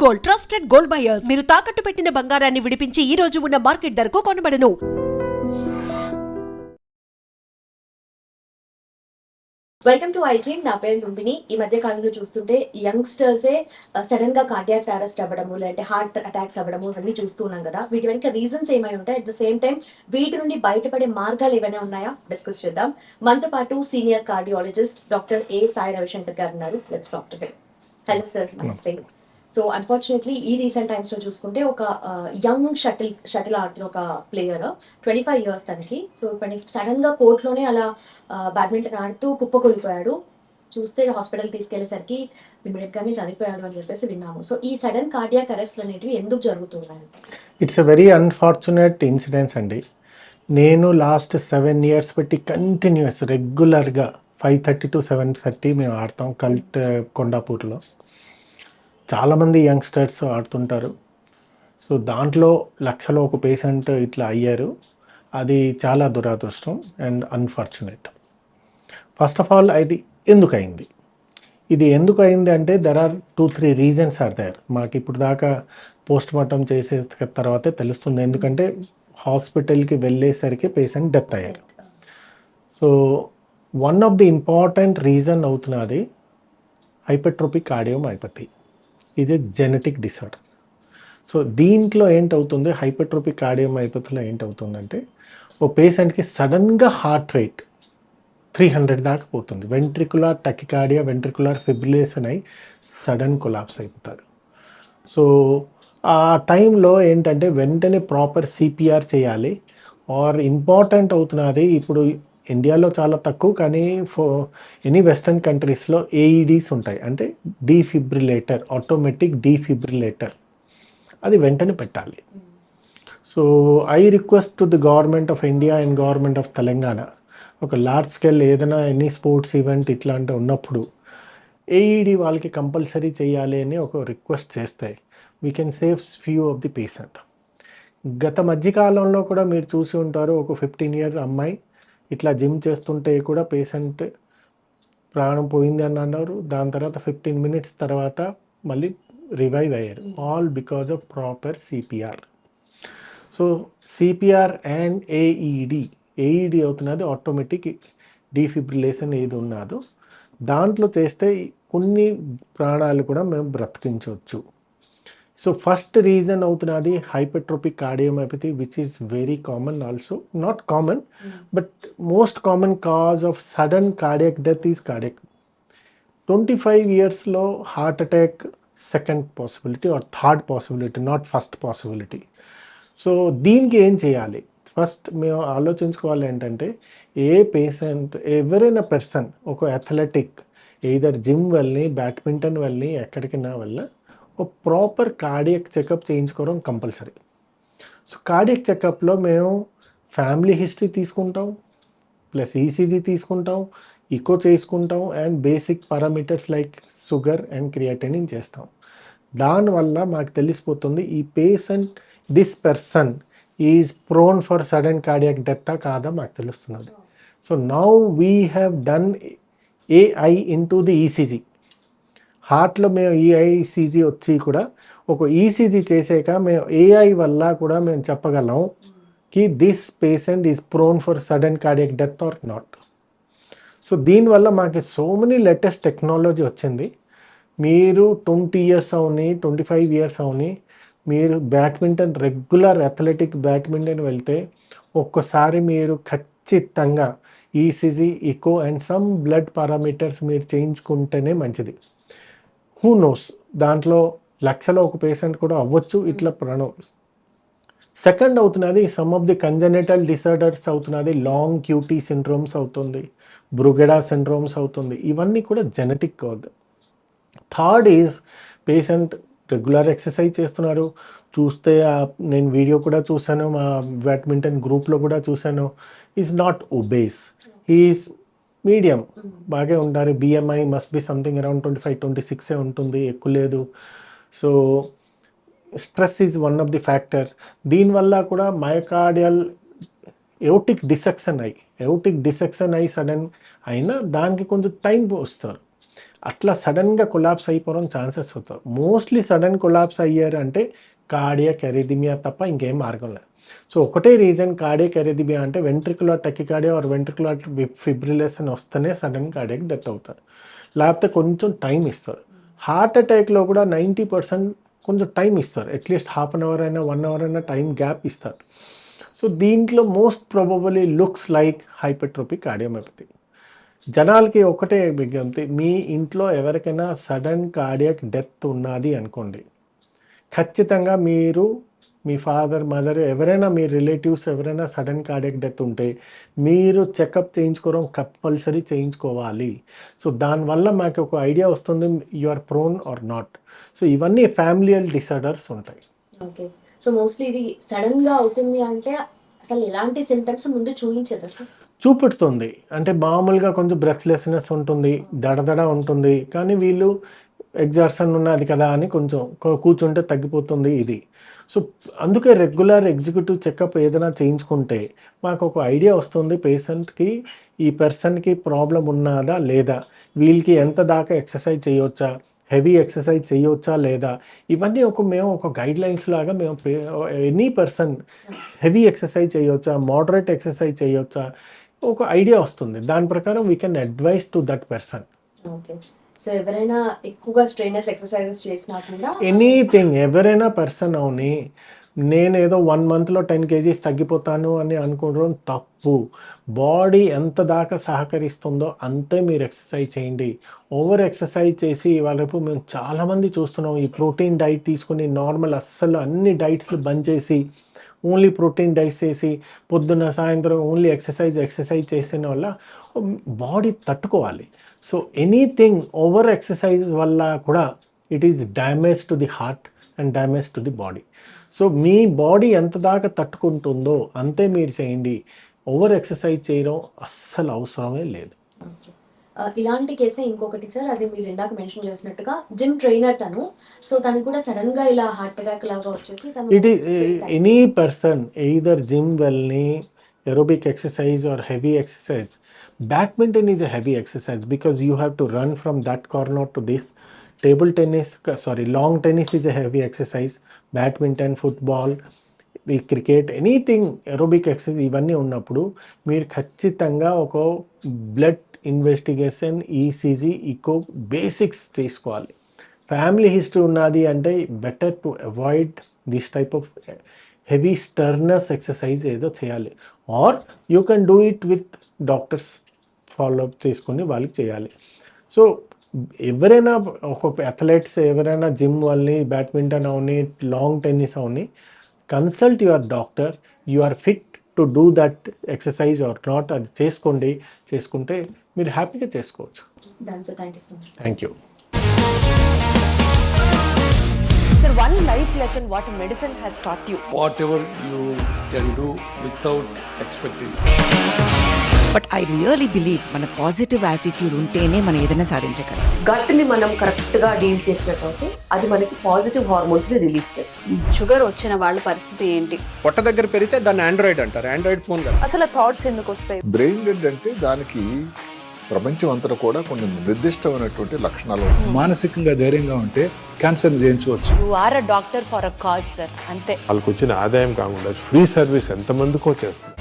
Gold, trusted gold buyers. మీరు తాకట్టు పెట్టిన బంగారాన్ని విడిపించి ఈ రోజు ఉన్న మార్కెట్ ధరకు కొనబడను. Welcome to iDream. నా పేరు లుంబిని. ఈ మధ్య కాలంలో చూస్తుంటే యంగ్స్టర్సే సడన్ గా కార్డియాక్ అరెస్ట్ అవ్వడము, లేదంటే హార్ట్ అటాక్స్ అవ్వడము ఇవన్నీ చూస్తున్నాం కదా. వీటి వెనక రీజన్స్ ఏమై ఉంటాయి? అట్ ద సేమ్ టైం వీటి నుండి బయటపడే మార్గాలు ఏమైనా ఉన్నాయా డిస్కస్ చేద్దాం. మనతో పాటు సీనియర్ కార్డియాలజిస్ట్ డాక్టర్ ఏ సాయి రవిశంకర్ గారు ఉన్నారు. Let's talk to him. Hello sir, నమస్తే. సో అన్ఫార్చునేట్లీ ఈ రీసెంట్ టైమ్స్ లో చూసుకుంటే ఒక యంగ్ షటిల్ ఆడుతున్న ఒక ప్లేయర్ 25 years తనకి. సో సడన్ గా కోర్టులోనే అలా బ్యాడ్మింటన్ ఆడుతూ కుప్పకూలిపోయాడు. చూస్తే హాస్పిటల్ తీసుకెళ్లేసరికి ఇమీడియట్ గానే చనిపోయాడు అని చెప్పేసి విన్నాము. సో ఈ సడన్ కార్డియాక్ అరెస్ట్ అనేటివి ఎందుకు జరుగుతున్నాయి? It's a very unfortunate incidents అండి. నేను లాస్ట్ 7 years పెట్టి కంటిన్యూస్ రెగ్యులర్గా 5:30 to 7:30 మేము ఆడతాం కల్ట్ కొండాపూర్లో. చాలామంది యంగ్స్టర్స్ ఆడుతుంటారు. సో దాంట్లో లక్షలో ఒక పేషెంట్ ఇట్లా అయ్యారు. అది చాలా దురదృష్టం and unfortunate. First of all ఇది ఎందుకు అయింది అంటే there are 2-3 reasons are there. మాకు ఇప్పుడు దాకా పోస్ట్ మార్టం చేసే తర్వాతే తెలుస్తుంది. ఎందుకంటే హాస్పిటల్కి వెళ్ళేసరికి పేషెంట్ డెత్ అయ్యారు. So one of the important reason అవుతున్నది హైపర్ట్రోపిక్ కార్డియోమైపతి. ఇది జెనెటిక్ డిసార్డర్. సో దీంట్లో ఏంటవుతుంది, హైపర్ట్రోపిక్ కార్డియోమైపతిలో ఏంటవుతుందంటే ఓ పేషెంట్కి సడన్గా హార్ట్ రేట్ 300 దాకా పోతుంది. వెంట్రికులర్ టకికార్డియా, వెంట్రికులర్ ఫిబ్రిలేషన్ అయి సడన్ కొలాప్స్ అయిపోతారు. సో ఆ టైంలో ఏంటంటే వెంటనే ప్రాపర్ సిపిఆర్ చేయాలి. ఆర్ ఇంపార్టెంట్ అవుతున్నది, ఇప్పుడు ఇండియాలో చాలా తక్కువ కానీ ఎనీ వెస్టర్న్ కంట్రీస్లో ఏఈడీస్ ఉంటాయి, అంటే డీఫిబ్రిలేటర్, ఆటోమేటిక్ డీఫిబ్రిలేటర్. అది వెంటనే పెట్టాలి. So I request to the government of India and government of Telangana, ఒక లార్జ్ స్కేల్ ఏదైనా ఎనీ స్పోర్ట్స్ ఈవెంట్ ఇట్లాంటి ఉన్నప్పుడు ఏఈడి వాళ్ళకి కంపల్సరీ చేయాలి అని ఒక రిక్వెస్ట్ చేస్తే we can save few of the patient. గత మధ్యకాలంలో కూడా మీరు చూసి ఉంటారు, ఒక 15 year అమ్మాయి ఇట్లా జిమ్ చేస్తుంటే కూడా పేషెంట్ ప్రాణం పోయింది అని అన్నారు. దాని తర్వాత 15 minutes తర్వాత మళ్ళీ రివైవ్ అయ్యారు. All because of proper CPR. So CPR and AED అవుతున్నది ఆటోమేటిక్ డీఫిబ్రిలేషన్ ఏది ఉన్నదో దాంట్లో చేస్తే కొన్ని ప్రాణాలు కూడా మేము బ్రతికించవచ్చు. సో ఫస్ట్ రీజన్ అవుతున్నది hypertrophic cardiomyopathy, which is very common also. Not common but most common cause of sudden cardiac death is cardiac. 25 yearsలో heart attack second possibility or third possibility, not first possibility. So దీనికి ఏం చేయాలి? ఫస్ట్ మేము ఆలోచించుకోవాలి ఏంటంటే, a patient ఎవరైనా person ఒక అథ్లెటిక్ ఎయిదర్ జిమ్ వెళ్ళి, బ్యాడ్మింటన్ వెళ్ళి, ఎక్కడికైనా వెళ్ళి ఒక ప్రాపర్ కార్డియాక్ చెకప్ చేయించుకోవడం కంపల్సరీ. సో కార్డియాక్ చెకప్లో మేము ఫ్యామిలీ హిస్టరీ తీసుకుంటాం, ప్లస్ ఈసీజీ తీసుకుంటాం, ఇకో చేసుకుంటాం and basic parameters like sugar and creatinine చేస్తాం. దానివల్ల మాకు తెలిసిపోతుంది ఈ patient, this person is prone for sudden cardiac death కాదా మాకు తెలుస్తున్నది. So now we have done AI into the ECG. హార్ట్లో మేము ఈఐసీజీ వచ్చి కూడా ఒక ఈసీజీ చేసాక మేము ఏఐ వల్ల కూడా మేము చెప్పగలం కి this patient is prone for sudden cardiac death or not. So దీనివల్ల మాకు సో మెనీ లేటెస్ట్ టెక్నాలజీ వచ్చింది. మీరు 20 years అవని, 25 years అవని, మీరు బ్యాడ్మింటన్ రెగ్యులర్ అథ్లెటిక్ బ్యాడ్మింటన్ వెళ్తే ఒక్కసారి మీరు ఖచ్చితంగా ECG, eco and some blood parameters మీరు చేయించుకుంటేనే మంచిది. హూ నోస్, దాంట్లో లక్షలో ఒక పేషెంట్ కూడా అవ్వచ్చు ఇట్లా ప్రాణం. సెకండ్ అవుతున్నది some of the congenital disorders అవుతున్నది, లాంగ్ క్యూటీ సిండ్రోమ్స్ అవుతుంది, బ్రుగెడా సిండ్రోమ్స్ అవుతుంది. ఇవన్నీ కూడా జెనెటిక్ కాదు. Third is patient regular exercise చేస్తున్నారు. చూస్తే నేను వీడియో కూడా చూశాను, మా బ్యాడ్మింటన్ గ్రూప్లో కూడా చూశాను. Is not obese, is medium, బాగా ఉండాలి. BMI must be something around 25-26 ఉంటుంది, ఎక్కువ లేదు. So stress is one of the factor. దీనివల్ల కూడా మయోకార్డియల్ ఎయోటిక్ డిసెక్షన్ అయ్యి సడన్ అయినా దానికి కొంచెం టైం వస్తారు. అట్లా సడన్గా కొలాప్స్ అయిపోవడం ఛాన్సెస్ అవుతాయి. మోస్ట్లీ సడన్ కొలాప్స్ అయ్యారు అంటే కార్డియాక్ ఎరిథమియా తప్ప ఇంకేం మార్గం లేదు. సో ఒకటే రీజన్ కార్డియాక్ ఎరిథమియా అంటే ventricular tachycardia or ventricular fibrillation వస్తేనే సడన్ కార్డియాక్ డెత్ అవుతారు, లేకపోతే కొంచెం టైం ఇస్తారు. హార్ట్ అటాక్లో కూడా 90% కొంచెం టైం ఇస్తారు, అట్లీస్ట్ హాఫ్ అన్ అవర్ అయినా 1 అవర్ అయినా టైం గ్యాప్ ఇస్తారు. సో దీంట్లో most probably looks like hypertrophic cardiomyopathy. జనాలకి ఒకటే విజ్ఞప్తి, మీ ఇంట్లో ఎవరికైనా సడన్ కార్డియాక్ డెత్ ఉన్నది అనుకోండి, ఖచ్చితంగా మీరు మీ ఫాదర్ మదర్ ఎవరైనా మీ రిలేటివ్స్ ఎవరైనా సడన్ కార్డియాక్ డెత్ ఉంటే మీరు చెకప్ చేయించుకోవడం కంపల్సరీ చేయించుకోవాలి. సో దానివల్ల మాకు ఒక ఐడియా వస్తుంది you are prone or not. So ఇవన్నీ ఫ్యామిలియల్ డిసార్డర్స్ ఉంటాయి. ఓకే. సో మోస్ట్లీ ఇది సడన్ గా అవుతుంది అంటే అసలు ఎలాంటి సిమ్టమ్స్ ముందు చూపించదు సార్? చూపెడుతుంది అంటే మామూలుగా కొంచెం బ్రెత్లెస్నెస్ ఉంటుంది, దడదడ ఉంటుంది, కానీ వీళ్ళు ఎగ్జార్సన్ ఉన్నది కదా అని కొంచెం కూర్చుంటే తగ్గిపోతుంది ఇది. సో అందుకే రెగ్యులర్ ఎగ్జిక్యూటివ్ చెకప్ ఏదైనా చేయించుకుంటే మాకు ఒక ఐడియా వస్తుంది పేషెంట్కి ఈ పర్సన్కి ప్రాబ్లం ఉన్నదా లేదా, వీళ్ళకి ఎంత దాకా ఎక్సర్సైజ్ చేయవచ్చా, హెవీ ఎక్సర్సైజ్ చేయవచ్చా లేదా, ఇవన్నీ మేము ఒక గైడ్ లైన్స్ లాగా మేము ఎనీ పర్సన్ హెవీ ఎక్సర్సైజ్ చేయవచ్చా, మోడరేట్ ఎక్సర్సైజ్ చేయవచ్చా, ఒక ఐడియా వస్తుంది. దాని ప్రకారం we can advise to that person. Okay. So ఎవరైనా ఎక్కువగా స్ట్రెయినర్స్ ఎక్సర్సైజెస్ చేసినా కూడా ఎనీథింగ్ ఎవరైనా పర్సన్ అవుని నేనేదో 1 monthలో 10 kgs తగ్గిపోతాను అని అనుకోవడం తప్పు. బాడీ ఎంత దాకా సహకరిస్తుందో అంతే మీరు ఎక్సర్సైజ్ చేయండి. ఓవర్ ఎక్సర్సైజ్ చేసి వాళ్ళకు మేము చాలామంది చూస్తున్నాం, ఈ ప్రోటీన్ డైట్ తీసుకుని నార్మల్ అస్సలు అన్ని డైట్స్లు బంద్ చేసి ఓన్లీ ప్రోటీన్ డైట్స్ చేసి పొద్దున్న సాయంత్రం ఓన్లీ ఎక్సర్సైజ్ చేసిన వల్ల బాడీ తట్టుకోవాలి. సో ఎనీథింగ్ ఓవర్ ఎక్సర్సైజ్ వల్ల కూడా it is damage to the heart and damage to the body. So me body ఎంత దాకా తట్టుకుంటుందో అంతే మీరు చేయండి. ఓవర్ ఎక్సర్సైజ్ చేయడం అస్సలు అవసరమే లేదు. ఇలాంటి కేసే ఇంకొకటి సార్, అది మీరు ఇందాక మెన్షన్ చేసినట్టుగా జిమ్ ట్రైనర్ తను. సో తను కూడా సడన్ గా ఇలా హార్ట్ అటాక్ లాగా వచ్చేసి it is any person either gym వెళ్ళని aerobic exercise or heavy exercise. Badminton is a heavy exercise because you have to run from that corner to this. Long tennis is a heavy exercise. Badminton, football, the cricket, anything aerobic exercise ఇవన్నీ ఉన్నప్పుడు మీరు ఖచ్చితంగా ఒక blood investigation, ECG, echo basics తీసుకోవాలి. Family history ఉన్నది అంటే better to avoid this type of heavy strenuous exercise ఏదో చేయాలి. Or you can do it with doctor's follow up చేసుకుని వాళ్ళకి చేయాలి. సో ఎవరైనా ఒక అథ్లెట్స్ ఎవరైనా జిమ్ వాళ్ళని, బ్యాడ్మింటన్ అవని, లాంగ్ టెన్నిస్ అవని, consult your doctor. You are fit to do that exercise or not, అది చేసుకుంటే మీరు హ్యాపీగా చేసుకోవచ్చు. Thank you so much. Thank you. Sir, one life lesson what medicine has taught you. Whatever you can do without expecting. But I really believe మన positive attitude ఉంటేనే మనం ఏదైనా సాధించగలం. గట్ని మనం కరెక్ట్ గా డీల్ చేసినట్లయితే అది మనకి పాజిటివ్ హార్మోన్స్ ని రిలీజ్ చేస్తుంది. షుగర్ వచ్చిన వాళ్ళ పరిస్థితి ఏంటి? పొట్ట దగ్గర పెరిగితే దాన్ని ఆండ్రాయిడ్ అంటారు, ఆండ్రాయిడ్ ఫోన్ కదా. అసలు థాట్స్ ఎందుకు వస్తాయి? బ్రెయిన్ డెడ్ అంటే దానికి ప్రపంచం అంతా కూడా కొన్ని నిర్దిష్టమైనటువంటి లక్షణాలు ఉంటాయి. మానసికంగా ధైర్యంగా ఉంటే క్యాన్సర్ జయించవచ్చు. You are a doctor for a cause sir, అంతే. వాళ్ళకి వచ్చిన ఆదాయం కాకుండా ఫ్రీ సర్వీస్ ఎంతమందికో చేస్తుంది.